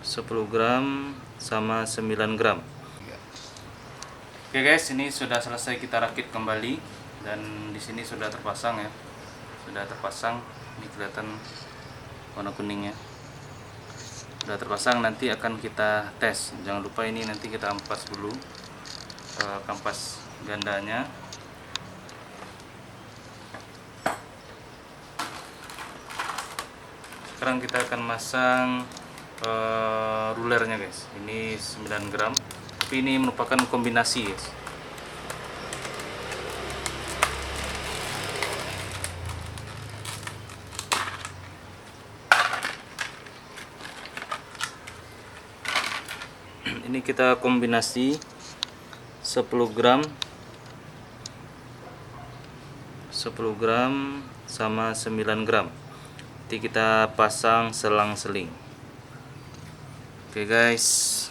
10 gram sama 9 gram. Oke guys, ini sudah selesai kita rakit kembali dan di sini sudah terpasang ya. Sudah terpasang, ini kelihatan warna kuningnya. Sudah terpasang, nanti akan kita tes. Jangan lupa ini nanti kita ampas dulu kampas gandanya. Sekarang kita akan masang rulernya guys. Ini 9 gram, tapi ini merupakan kombinasi guys. Ini kita kombinasi 10 gram sama 9 gram. Nanti kita pasang selang-seling. Oke guys.